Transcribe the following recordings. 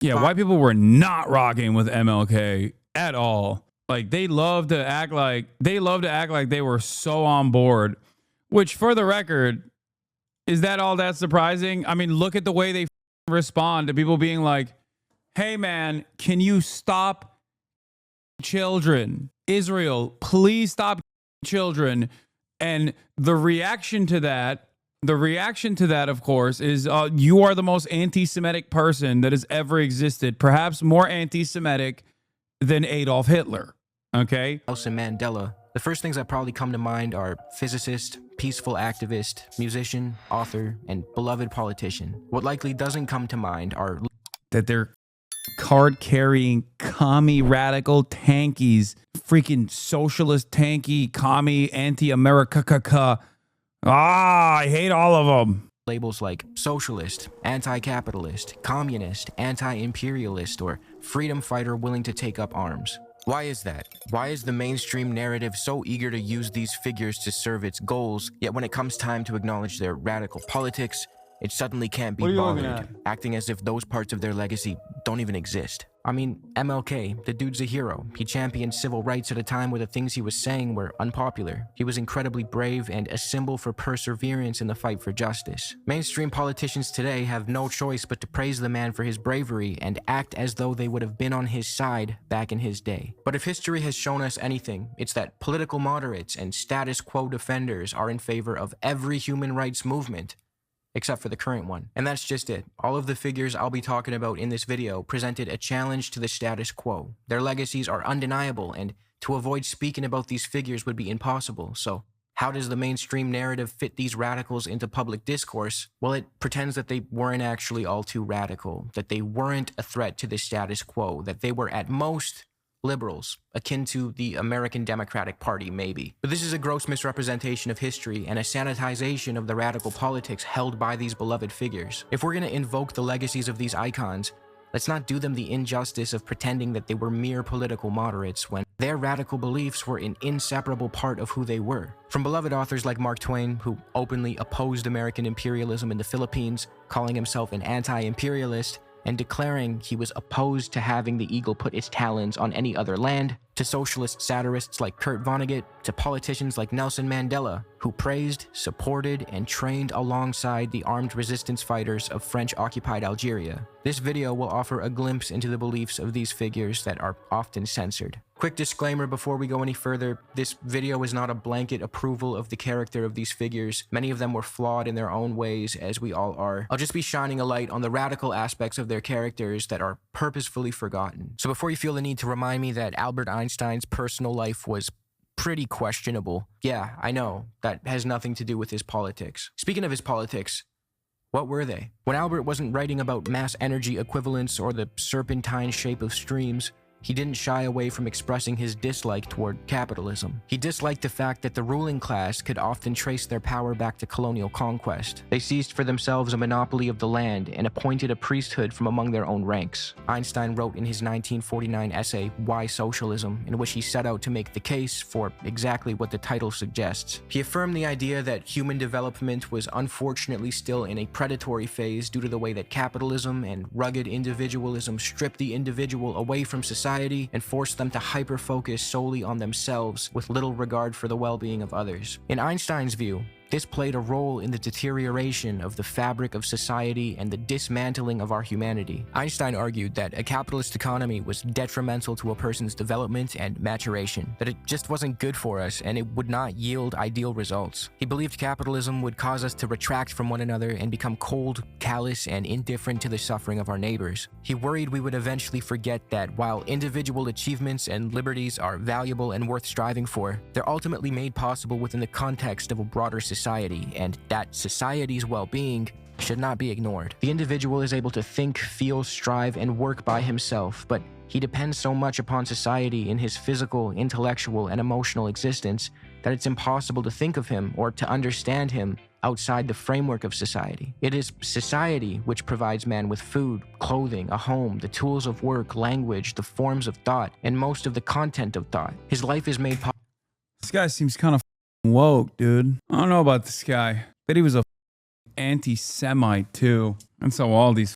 Yeah, white people were not rocking with MLK at all. Like they love to act like they were so on board, which for the record, is that all that surprising? I mean, look at the way they respond to people being like, "Hey man, can you stop children? Israel, please stop children." And the reaction to that, of course, is you are the most anti-Semitic person that has ever existed, perhaps more anti-Semitic than Adolf Hitler. Okay? Nelson Mandela. The first things that probably come to mind are physicist, peaceful activist, musician, author, and beloved politician. What likely doesn't come to mind are that they're card-carrying commie radical tankies, freaking socialist tanky, commie, anti-America. I hate all of them. Labels like socialist, anti-capitalist, communist, anti-imperialist, or freedom fighter willing to take up arms. Why is that? Why is the mainstream narrative so eager to use these figures to serve its goals, yet when it comes time to acknowledge their radical politics, it suddenly can't be bothered, acting as if those parts of their legacy don't even exist? I mean, MLK, the dude's a hero. He championed civil rights at a time where the things he was saying were unpopular. He was incredibly brave and a symbol for perseverance in the fight for justice. Mainstream politicians today have no choice but to praise the man for his bravery and act as though they would have been on his side back in his day. But if history has shown us anything, it's that political moderates and status quo defenders are in favor of every human rights movement, except for the current one. And that's just it. All of the figures I'll be talking about in this video presented a challenge to the status quo. Their legacies are undeniable, and to avoid speaking about these figures would be impossible. So how does the mainstream narrative fit these radicals into public discourse? Well, it pretends that they weren't actually all too radical, that they weren't a threat to the status quo, that they were at most liberals, akin to the American Democratic Party, maybe. But this is a gross misrepresentation of history and a sanitization of the radical politics held by these beloved figures. If we're going to invoke the legacies of these icons, let's not do them the injustice of pretending that they were mere political moderates when their radical beliefs were an inseparable part of who they were. From beloved authors like Mark Twain, who openly opposed American imperialism in the Philippines, calling himself an anti-imperialist, and declaring he was opposed to having the eagle put its talons on any other land, to socialist satirists like Kurt Vonnegut, to politicians like Nelson Mandela, who praised, supported, and trained alongside the armed resistance fighters of French-occupied Algeria. This video will offer a glimpse into the beliefs of these figures that are often censored. Quick disclaimer before we go any further, this video is not a blanket approval of the character of these figures. Many of them were flawed in their own ways, as we all are. I'll just be shining a light on the radical aspects of their characters that are purposefully forgotten. So before you feel the need to remind me that Albert Einstein's personal life was pretty questionable, yeah, I know, that has nothing to do with his politics. Speaking of his politics, what were they? When Albert wasn't writing about mass energy equivalence or the serpentine shape of streams, he didn't shy away from expressing his dislike toward capitalism. He disliked the fact that the ruling class could often trace their power back to colonial conquest. They seized for themselves a monopoly of the land and appointed a priesthood from among their own ranks. Einstein wrote in his 1949 essay, Why Socialism?, in which he set out to make the case for exactly what the title suggests. He affirmed the idea that human development was unfortunately still in a predatory phase due to the way that capitalism and rugged individualism stripped the individual away from society and force them to hyper-focus solely on themselves with little regard for the well-being of others. In Einstein's view, this played a role in the deterioration of the fabric of society and the dismantling of our humanity. Einstein argued that a capitalist economy was detrimental to a person's development and maturation, that it just wasn't good for us and it would not yield ideal results. He believed capitalism would cause us to retract from one another and become cold, callous, and indifferent to the suffering of our neighbors. He worried we would eventually forget that while individual achievements and liberties are valuable and worth striving for, they're ultimately made possible within the context of a broader society, and that society's well-being should not be ignored. The individual is able to think, feel, strive, and work by himself, but he depends so much upon society in his physical, intellectual, and emotional existence that it's impossible to think of him or to understand him outside the framework of society. It is society which provides man with food, clothing, a home, the tools of work, language, the forms of thought, and most of the content of thought. His life is made possible. This guy seems kind of woke, dude. I don't know about this guy. Bet he was a anti-Semite too. And so all these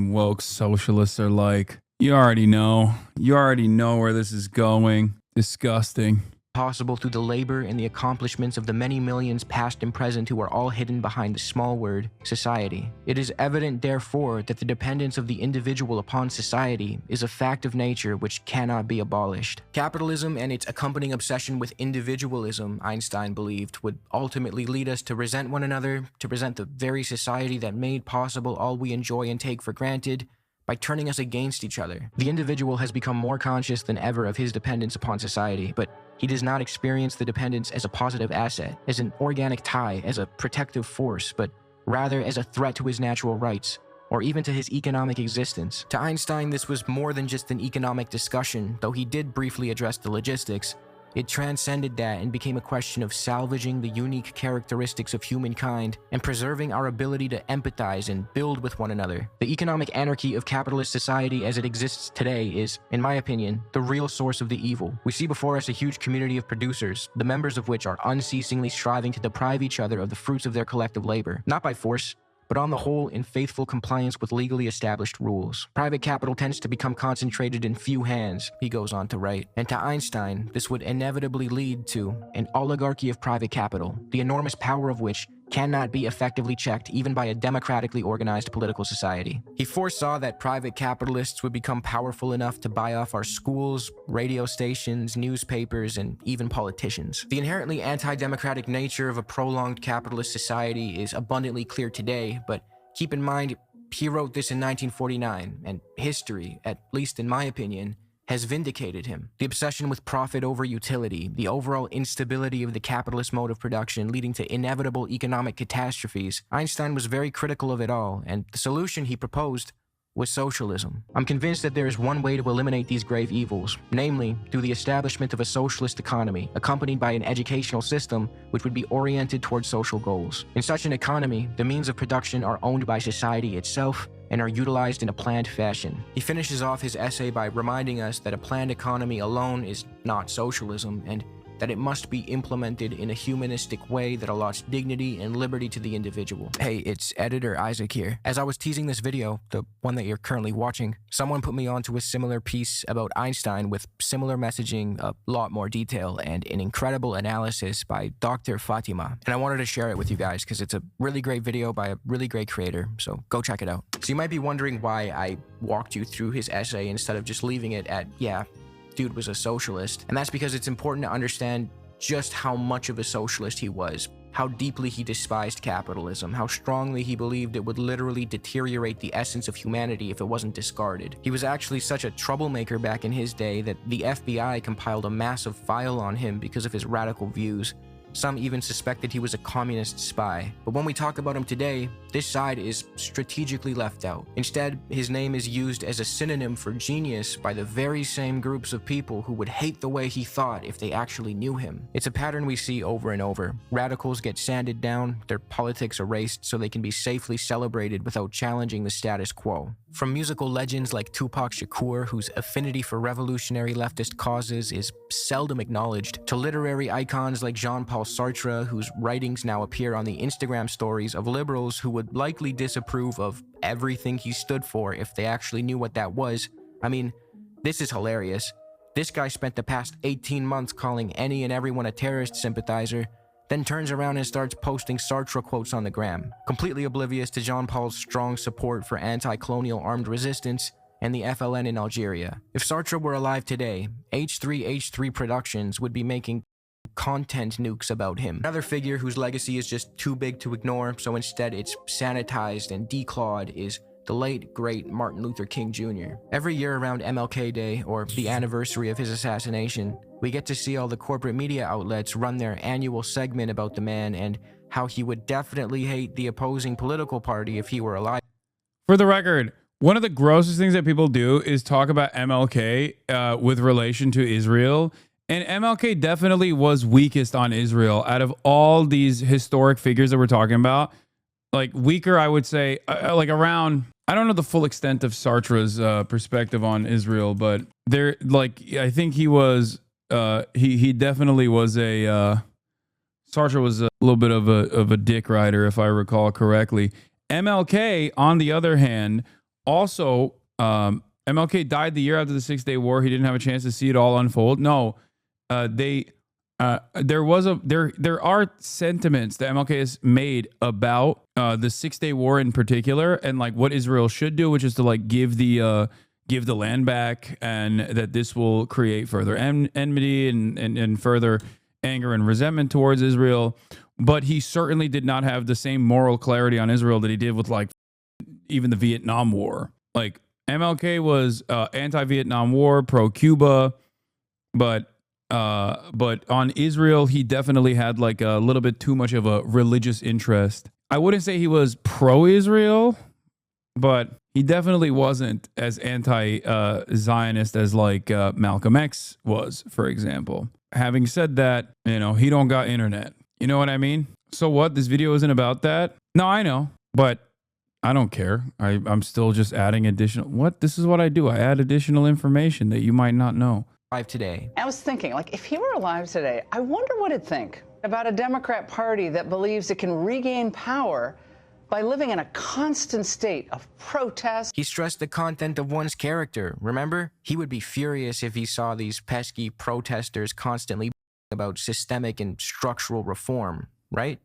woke socialists are like. You already know. You already know where this is going. Disgusting. Possible through the labor and the accomplishments of the many millions past and present who are all hidden behind the small word, society. It is evident, therefore, that the dependence of the individual upon society is a fact of nature which cannot be abolished. Capitalism and its accompanying obsession with individualism, Einstein believed, would ultimately lead us to resent one another, to resent the very society that made possible all we enjoy and take for granted, by turning us against each other. The individual has become more conscious than ever of his dependence upon society, but he does not experience the dependence as a positive asset, as an organic tie, as a protective force, but rather as a threat to his natural rights, or even to his economic existence. To Einstein, this was more than just an economic discussion, though he did briefly address the logistics. It transcended that and became a question of salvaging the unique characteristics of humankind and preserving our ability to empathize and build with one another. The economic anarchy of capitalist society as it exists today is, in my opinion, the real source of the evil. We see before us a huge community of producers, the members of which are unceasingly striving to deprive each other of the fruits of their collective labor, not by force, but on the whole in faithful compliance with legally established rules. Private capital tends to become concentrated in few hands, he goes on to write. And to Einstein, this would inevitably lead to an oligarchy of private capital, the enormous power of which cannot be effectively checked even by a democratically organized political society. He foresaw that private capitalists would become powerful enough to buy off our schools, radio stations, newspapers, and even politicians. The inherently anti-democratic nature of a prolonged capitalist society is abundantly clear today, but keep in mind, he wrote this in 1949, and history, at least in my opinion, has vindicated him. The obsession with profit over utility, the overall instability of the capitalist mode of production leading to inevitable economic catastrophes, Einstein was very critical of it all, and the solution he proposed was socialism. I'm convinced that there is one way to eliminate these grave evils, namely through the establishment of a socialist economy, accompanied by an educational system which would be oriented towards social goals. In such an economy, the means of production are owned by society itself and are utilized in a planned fashion. He finishes off his essay by reminding us that a planned economy alone is not socialism, and that it must be implemented in a humanistic way that allows dignity and liberty to the individual. Hey, it's editor Isaac here. As I was teasing this video, the one that you're currently watching, someone put me onto a similar piece about Einstein with similar messaging, a lot more detail, and an incredible analysis by Dr. Fatima. And I wanted to share it with you guys because it's a really great video by a really great creator, so go check it out. So you might be wondering why I walked you through his essay instead of just leaving it at, yeah, dude was a socialist. And that's because it's important to understand just how much of a socialist he was, how deeply he despised capitalism, how strongly he believed it would literally deteriorate the essence of humanity if it wasn't discarded. He was actually such a troublemaker back in his day that the FBI compiled a massive file on him because of his radical views. Some even suspected he was a communist spy. But when we talk about him today, this side is strategically left out. Instead, his name is used as a synonym for genius by the very same groups of people who would hate the way he thought if they actually knew him. It's a pattern we see over and over. Radicals get sanded down, their politics erased so they can be safely celebrated without challenging the status quo. From musical legends like Tupac Shakur, whose affinity for revolutionary leftist causes is seldom acknowledged, to literary icons like Jean-Paul Sartre, whose writings now appear on the Instagram stories of liberals who would likely disapprove of everything he stood for if they actually knew what that was. I mean, this is hilarious. This guy spent the past 18 months calling any and everyone a terrorist sympathizer, then turns around and starts posting Sartre quotes on the gram, completely oblivious to Jean-Paul's strong support for anti-colonial armed resistance and the FLN in Algeria. If Sartre were alive today, H3H3 Productions would be making content nukes about him. Another figure whose legacy is just too big to ignore, so instead it's sanitized and declawed, is the late, great Martin Luther King Jr. Every year around MLK Day, or the anniversary of his assassination, we get to see all the corporate media outlets run their annual segment about the man and how he would definitely hate the opposing political party if he were alive. For the record, one of the grossest things that people do is talk about MLK with relation to Israel. And MLK definitely was weakest on Israel out of all these historic figures that we're talking about. Like weaker, I would say, like around, I don't know the full extent of Sartre's perspective on Israel, but there, like, I think he was, he definitely was Sartre was a little bit of a dick rider, if I recall correctly. MLK, on the other hand, Also, MLK died the year after the 6 Day War. He didn't have a chance to see it all unfold. No, there are sentiments that MLK has made about the 6 Day War in particular, and like what Israel should do, which is to like give the land back, and that this will create further enmity and further anger and resentment towards Israel. But he certainly did not have the same moral clarity on Israel that he did with like even the Vietnam War. Like MLK was anti-Vietnam War, pro-Cuba, but on Israel, he definitely had like a little bit too much of a religious interest. I wouldn't say he was pro-Israel, but he definitely wasn't as anti-Zionist as like Malcolm X was, for example. Having said that, he don't got internet. You know what I mean? So what? This video isn't about that? No, I know, but I don't care. I'm still just adding additional. What? This is what I do. I add additional information that you might not know. Alive today. I was thinking, like, if he were alive today, I wonder what he'd think about a Democrat Party that believes it can regain power by living in a constant state of protest. He stressed the content of one's character, remember? He would be furious if he saw these pesky protesters constantly about systemic and structural reform, right?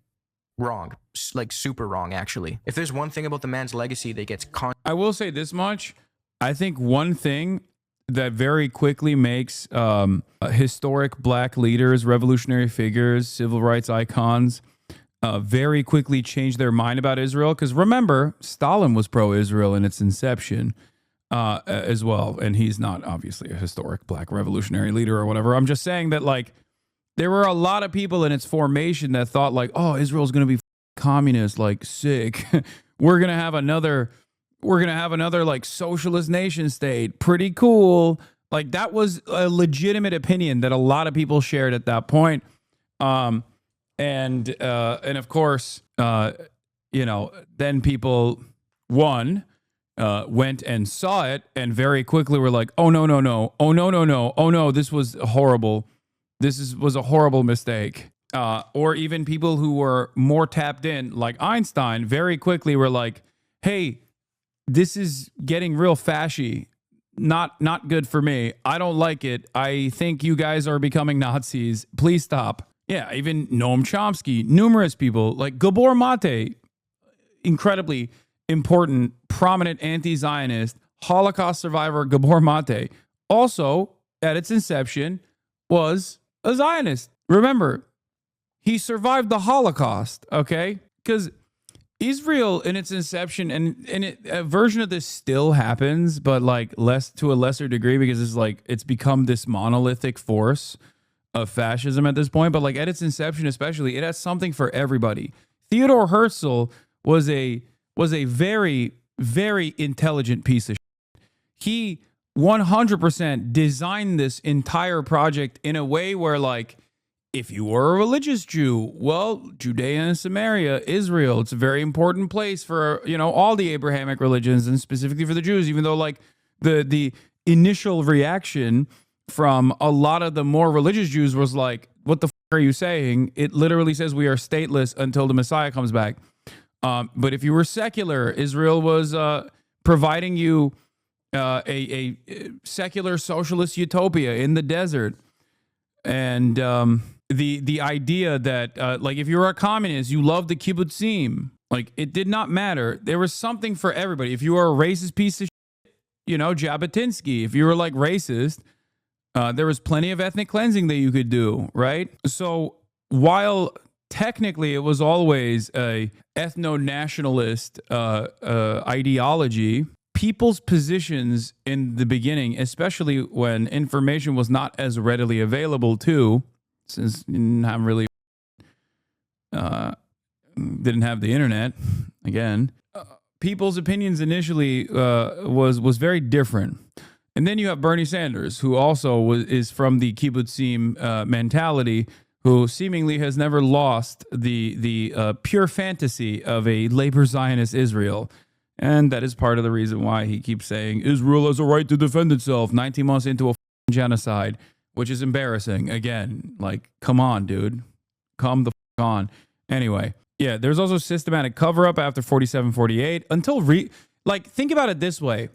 Wrong. Like, super wrong, actually. If there's one thing about the man's legacy that gets I will say this much. I think one thing that very quickly makes historic black leaders, revolutionary figures, civil rights icons very quickly change their mind about Israel. Because remember, Stalin was pro-Israel in its inception as well. And he's not obviously a historic black revolutionary leader or whatever. I'm just saying that, like, there were a lot of people in its formation that thought like, oh, Israel's going to be communist, like sick. We're going to have another like socialist nation state. Pretty cool. Like that was a legitimate opinion that a lot of people shared at that point. And of course, then people went and saw it and very quickly were like, oh no, this was horrible. Was a horrible mistake. Or even people who were more tapped in, like Einstein, very quickly were like, hey, this is getting real fashy. Not good for me. I don't like it. I think you guys are becoming Nazis. Please stop. Yeah, even Noam Chomsky, numerous people, like Gabor Mate, incredibly important, prominent anti-Zionist, Holocaust survivor Gabor Mate, also at its inception was a Zionist. Remember, he survived the Holocaust, okay? Because Israel in its inception, and a version of this still happens, but like to a lesser degree, because it's become this monolithic force of fascism at this point. But like at its inception, especially, it has something for everybody. Theodor Herzl was a very, very intelligent piece of shit. He 100% designed this entire project in a way where, like, if you were a religious Jew, well, Judea and Samaria, Israel, it's a very important place for, all the Abrahamic religions and specifically for the Jews, even though like the initial reaction from a lot of the more religious Jews was like, what the are you saying? It literally says we are stateless until the Messiah comes back. But if you were secular, Israel was providing you a secular socialist utopia in the desert. And the idea that like if you were a communist, you loved the kibbutzim. Like it did not matter. There was something for everybody. If you were a racist piece of shit, Jabotinsky. If you were like racist, there was plenty of ethnic cleansing that you could do, right? So while technically it was always a ethno-nationalist ideology, people's positions in the beginning, especially when information was not as readily available too, since you didn't have the internet, again, people's opinions initially was very different. And then you have Bernie Sanders, who also is from the kibbutzim mentality, who seemingly has never lost the pure fantasy of a labor Zionist Israel. And that is part of the reason why he keeps saying Israel has a right to defend itself 19 months into a genocide, which is embarrassing. Again, like, come on, dude. Come the on. Anyway, yeah, there's also systematic cover-up after 47-48 until Like, think about it this way.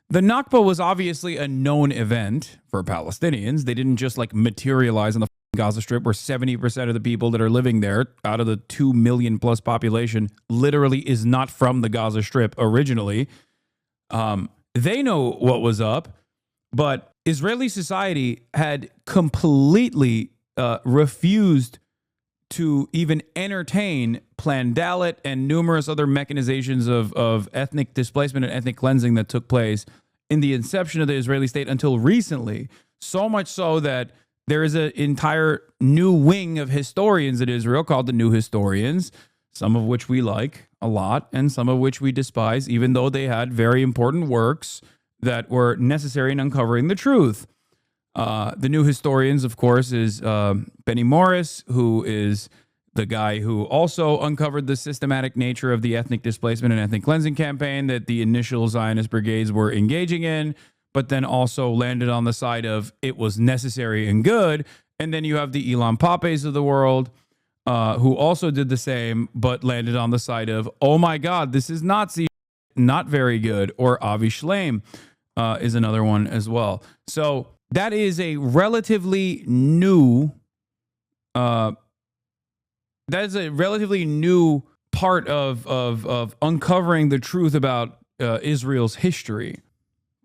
The Nakba was obviously a known event for Palestinians. They didn't just like materialize on the Gaza Strip, where 70% of the people that are living there out of the 2 million plus population literally is not from the Gaza Strip originally. They know what was up, but Israeli society had completely refused to even entertain Plan Dalet and numerous other mechanizations of ethnic displacement and ethnic cleansing that took place in the inception of the Israeli state until recently. So much so that there is an entire new wing of historians at Israel called the New Historians, some of which we like a lot and some of which we despise, even though they had very important works that were necessary in uncovering the truth. The New Historians, of course, is Benny Morris, who is the guy who also uncovered the systematic nature of the ethnic displacement and ethnic cleansing campaign that the initial Zionist brigades were engaging in, but then also landed on the side of it was necessary and good. And then you have the Ilan Papes of the world, who also did the same, but landed on the side of, oh my God, this is Nazi, not very good. Or Avi Shlaim is another one as well. So that is a relatively new part of uncovering the truth about Israel's history.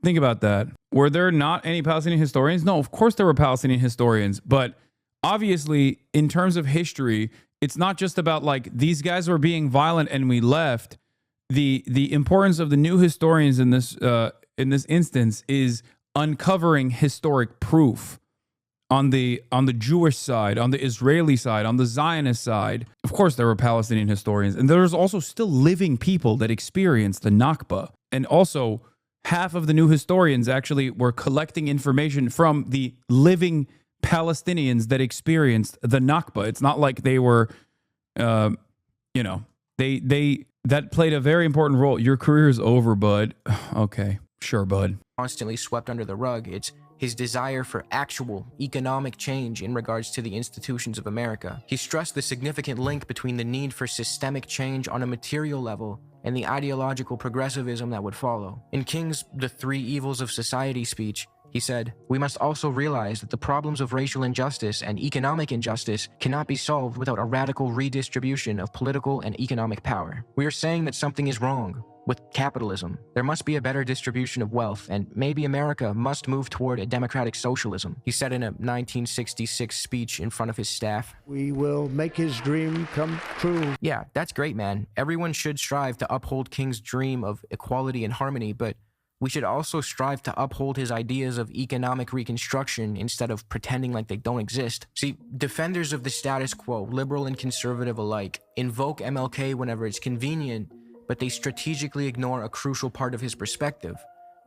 Think about that. Were there not any Palestinian historians? No, of course there were Palestinian historians, but obviously in terms of history, it's not just about like these guys were being violent and we left. The importance of the New Historians in this instance is uncovering historic proof on the Jewish side, on the Israeli side, on the Zionist side. Of course, there were Palestinian historians, and there's also still living people that experienced the Nakba. And also, half of the New Historians actually were collecting information from the living Palestinians that experienced the Nakba. It's not like they were, that played a very important role. Your career is over, bud. Okay, sure, bud. Constantly swept under the rug. It's his desire for actual economic change in regards to the institutions of America. He stressed the significant link between the need for systemic change on a material level and the ideological progressivism that would follow. In King's The Three Evils of Society speech, he said, "We must also realize that the problems of racial injustice and economic injustice cannot be solved without a radical redistribution of political and economic power. We are saying that something is wrong with capitalism. There must be a better distribution of wealth, and maybe America must move toward a democratic socialism," he said in a 1966 speech in front of his staff. "We will make his dream come true." Yeah, that's great, man. Everyone should strive to uphold King's dream of equality and harmony, but we should also strive to uphold his ideas of economic reconstruction instead of pretending like they don't exist. See, defenders of the status quo, liberal and conservative alike, invoke MLK whenever it's convenient, but they strategically ignore a crucial part of his perspective.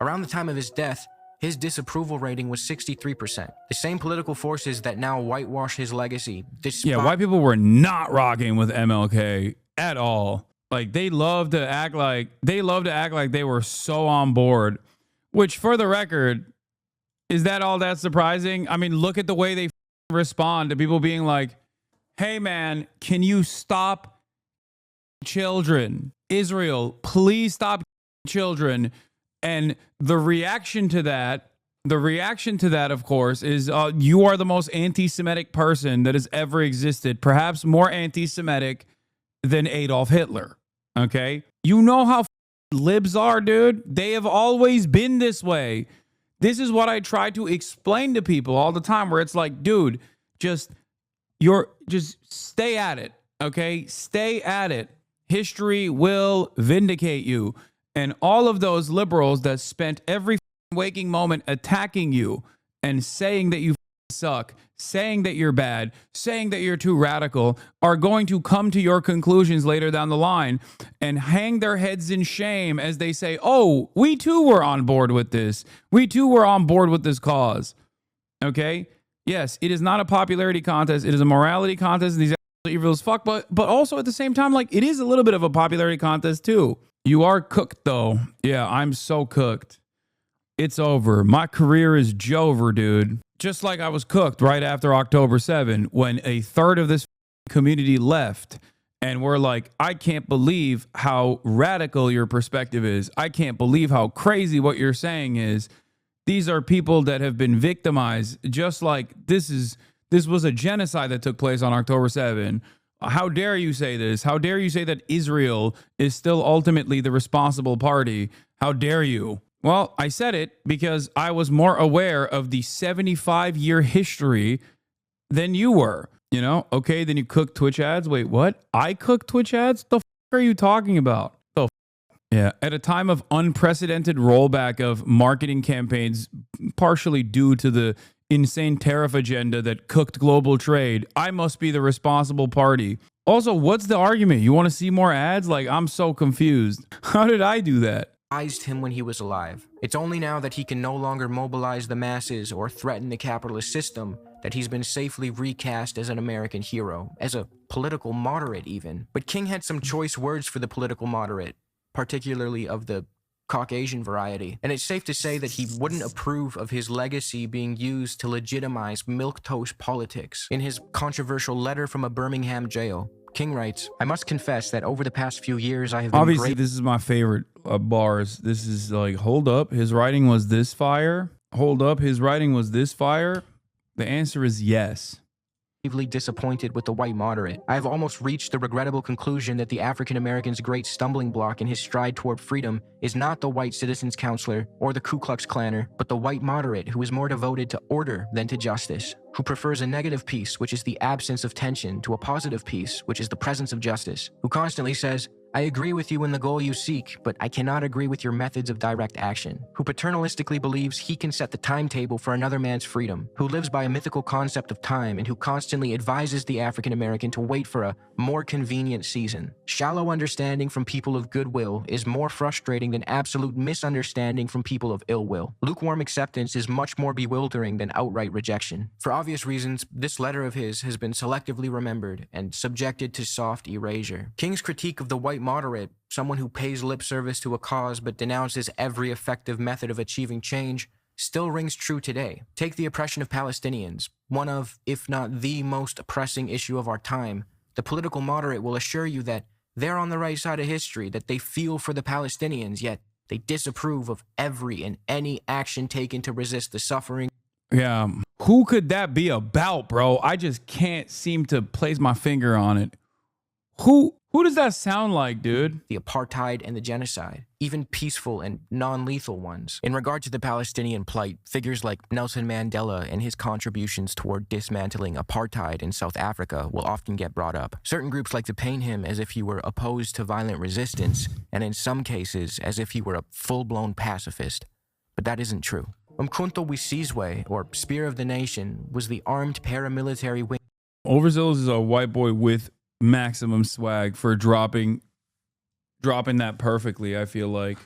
Around the time of his death, his disapproval rating was 63%. The same political forces that now whitewash his legacy. Yeah, white people were not rocking with MLK at all. Like they love to act like they were so on board, which for the record, is that all that surprising? I mean, look at the way they respond to people being like, "Hey man, can you stop children? Israel, please stop children." And the reaction to that, of course, is you are the most anti-Semitic person that has ever existed, perhaps more anti-Semitic than Adolf Hitler. Okay? You know how libs are, dude. They have always been this way. This is what I try to explain to people all the time, where it's like, dude, just stay at it. Okay? Stay at it. History will vindicate you. And all of those liberals that spent every waking moment attacking you and saying that you suck, saying that you're bad, saying that you're too radical, are going to come to your conclusions later down the line and hang their heads in shame as they say, "Oh, we too were on board with this. We too were on board with this cause." Okay? Yes, it is not a popularity contest. It is a morality contest. These evil as fuck, but also at the same time, like, it is a little bit of a popularity contest too. You are cooked though. Yeah, I'm so cooked. It's over. My career is Jover, dude. Just like I was cooked right after October 7, when a third of this community left and we're like, I can't believe how radical your perspective is. I can't believe how crazy what you're saying is. These are people that have been victimized, just like this was a genocide that took place on October 7. How dare you say this? How dare you say that Israel is still ultimately the responsible party? How dare you? Well, I said it because I was more aware of the 75-year history than you were. You know, okay, then you cook Twitch ads. Wait, what? I cook Twitch ads? The f are you talking about? The f? Yeah, at a time of unprecedented rollback of marketing campaigns, partially due to the insane tariff agenda that cooked global trade, I must be the responsible party. Also, what's the argument? You want to see more ads? Like, I'm so confused. How did I do that? Him when he was alive. It's only now that he can no longer mobilize the masses or threaten the capitalist system that he's been safely recast as an American hero, as a political moderate even. But King had some choice words for the political moderate, particularly of the Caucasian variety, and it's safe to say that he wouldn't approve of his legacy being used to legitimize milquetoast politics. In his controversial letter from a Birmingham jail, King writes, I must confess that over the past few years I have been obviously this is my favorite bars. This is like, hold up, his writing was this fire? Hold up, his writing was this fire? The answer is yes. Gravely disappointed with the white moderate. I have almost reached the regrettable conclusion that the African American's great stumbling block in his stride toward freedom is not the white citizens counselor or the Ku Klux Klanner, but the white moderate who is more devoted to order than to justice, who prefers a negative peace, which is the absence of tension, to a positive peace, which is the presence of justice, who constantly says, I agree with you in the goal you seek, but I cannot agree with your methods of direct action, who paternalistically believes he can set the timetable for another man's freedom, who lives by a mythical concept of time, and who constantly advises the African American to wait for a more convenient season. Shallow understanding from people of goodwill is more frustrating than absolute misunderstanding from people of ill will. Lukewarm acceptance is much more bewildering than outright rejection. For obvious reasons, this letter of his has been selectively remembered and subjected to soft erasure. King's critique of the white moderate, someone who pays lip service to a cause but denounces every effective method of achieving change, still rings true today. Take the oppression of Palestinians, one of, if not the most pressing issue of our time. The political moderate will assure you that they're on the right side of history, that they feel for the Palestinians, yet they disapprove of every and any action taken to resist the suffering. Yeah, who could that be about, bro? I just can't seem to place my finger on it. Who does that sound like, dude? The apartheid and the genocide, even peaceful and non-lethal ones. In regard to the Palestinian plight, figures like Nelson Mandela and his contributions toward dismantling apartheid in South Africa will often get brought up. Certain groups like to paint him as if he were opposed to violent resistance, and in some cases, as if he were a full-blown pacifist. But that isn't true. Umkhonto we Sizwe, or Spear of the Nation, was the armed paramilitary wing. Overzealots is a white boy with maximum swag for dropping that perfectly, I feel like,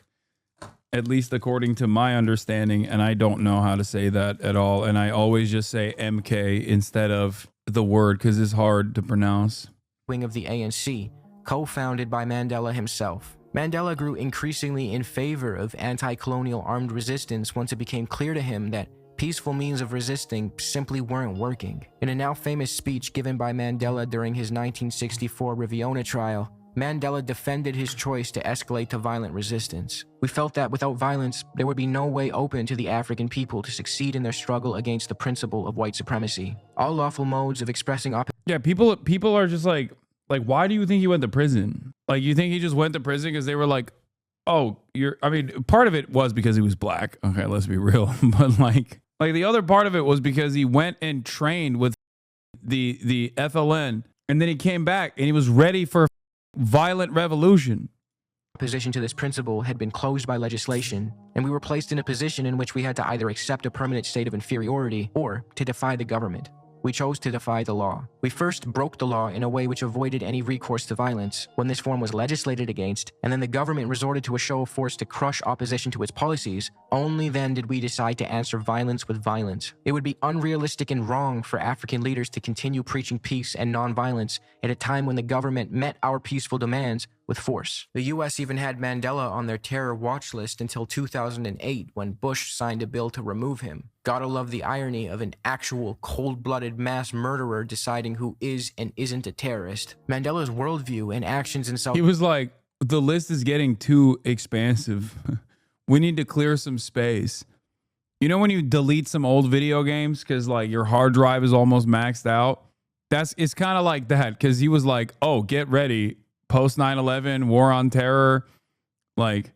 at least according to my understanding, and I don't know how to say that at all, and I always just say MK instead of the word because it's hard to pronounce. Wing of the ANC, co-founded by Mandela himself. Mandela grew increasingly in favor of anti-colonial armed resistance once it became clear to him that peaceful means of resisting simply weren't working. In a now famous speech given by Mandela during his 1964 Riviona trial, Mandela defended his choice to escalate to violent resistance. We felt that without violence, there would be no way open to the African people to succeed in their struggle against the principle of white supremacy. All lawful modes of expressing opposition. Yeah, people are just like, why do you think he went to prison? Like, you think he just went to prison because they were like, oh, I mean, part of it was because he was black. Okay, let's be real. But like the other part of it was because he went and trained with the FLN, and then he came back and he was ready for violent revolution. Opposition to this principle had been closed by legislation, and we were placed in a position in which we had to either accept a permanent state of inferiority or to defy the government. We chose to defy the law. We first broke the law in a way which avoided any recourse to violence when this form was legislated against, and then the government resorted to a show of force to crush opposition to its policies. Only then did we decide to answer violence with violence. It would be unrealistic and wrong for African leaders to continue preaching peace and nonviolence at a time when the government met our peaceful demands with force. The US even had Mandela on their terror watch list until 2008 when Bush signed a bill to remove him. Gotta love the irony of an actual cold-blooded mass murderer deciding who is and isn't a terrorist. Mandela's worldview and actions in South... He was like, the list is getting too expansive. We need to clear some space. You know when you delete some old video games because like your hard drive is almost maxed out? It's kind of like that, because he was like, oh, get ready. Post 9/11, war on terror. Like,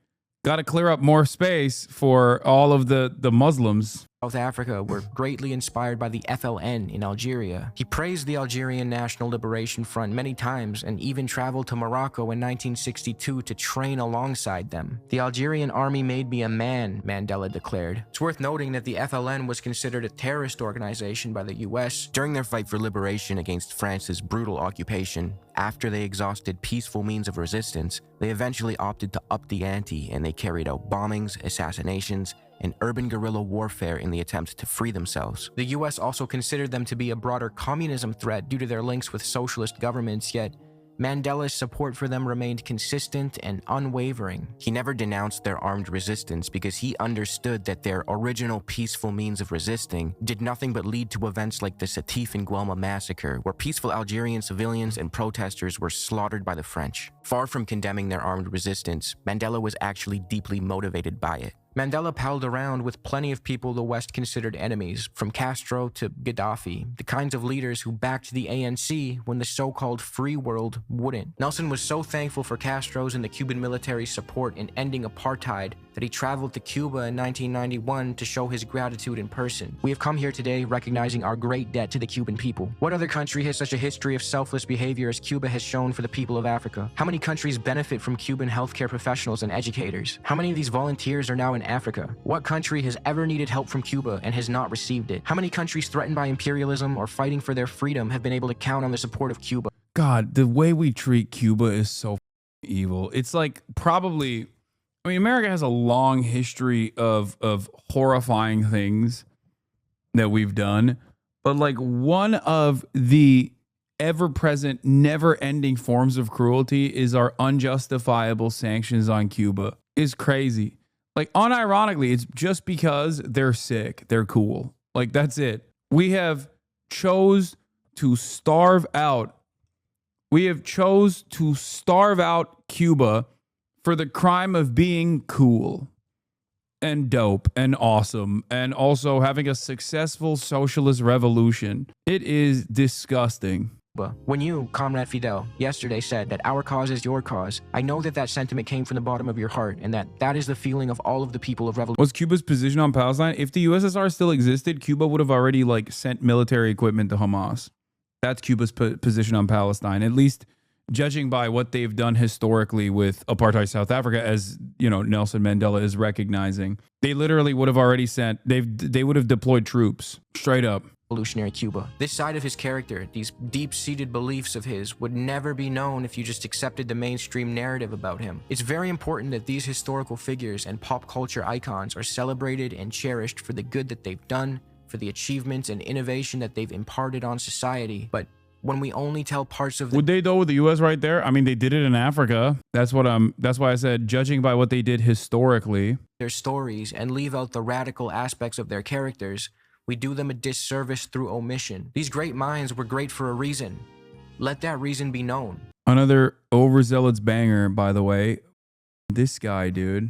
got to clear up more space for all of the Muslims. South Africa were greatly inspired by the FLN in Algeria. He praised the Algerian National Liberation Front many times and even traveled to Morocco in 1962 to train alongside them. The Algerian army made me a man, Mandela declared. It's worth noting that the FLN was considered a terrorist organization by the US during their fight for liberation against France's brutal occupation. After they exhausted peaceful means of resistance, they eventually opted to up the ante and they carried out bombings, assassinations, and urban guerrilla warfare in the attempt to free themselves. The US also considered them to be a broader communism threat due to their links with socialist governments, yet Mandela's support for them remained consistent and unwavering. He never denounced their armed resistance because he understood that their original peaceful means of resisting did nothing but lead to events like the Sétif and Guelma massacre, where peaceful Algerian civilians and protesters were slaughtered by the French. Far from condemning their armed resistance, Mandela was actually deeply motivated by it. Mandela palled around with plenty of people the West considered enemies, from Castro to Gaddafi, the kinds of leaders who backed the ANC when the so-called free world wouldn't. Nelson was so thankful for Castro's and the Cuban military's support in ending apartheid that he traveled to Cuba in 1991 to show his gratitude in person. We have come here today recognizing our great debt to the Cuban people. What other country has such a history of selfless behavior as Cuba has shown for the people of Africa? How many countries benefit from Cuban healthcare professionals and educators? How many of these volunteers are now in Africa? What country has ever needed help from Cuba and has not received it? How many countries threatened by imperialism or fighting for their freedom have been able to count on the support of Cuba? God, the way we treat Cuba is so evil. It's like probably, I mean, America has a long history of horrifying things that we've done, but like one of the ever-present, never-ending forms of cruelty is our unjustifiable sanctions on Cuba. It's crazy. Like, unironically, it's just because they're sick. They're cool. Like, that's it. We have chose to starve out. We have chose to starve out Cuba for the crime of being cool and dope and awesome and also having a successful socialist revolution. It is disgusting. When you, Comrade Fidel, yesterday said that our cause is your cause, I know that that sentiment came from the bottom of your heart and that is the feeling of all of the people of revolution. What's Cuba's position on Palestine? If the USSR still existed, Cuba would have already like sent military equipment to Hamas. That's Cuba's position on Palestine, at least judging by what they've done historically with apartheid South Africa, as you know, Nelson Mandela is recognizing. They literally would have already sent, they would have deployed troops straight up. Revolutionary Cuba. This side of his character, these deep-seated beliefs of his, would never be known if you just accepted the mainstream narrative about him. It's very important that these historical figures and pop culture icons are celebrated and cherished for the good that they've done, for the achievements and innovation that they've imparted on society. But when we only tell parts of the— Would they though with the US right there? I mean, they did it in Africa. That's why I said judging by what they did historically. Their stories and leave out the radical aspects of their characters, we do them a disservice through omission. These great minds were great for a reason. Let that reason be known. Another Overzealots banger, by the way. This guy, dude.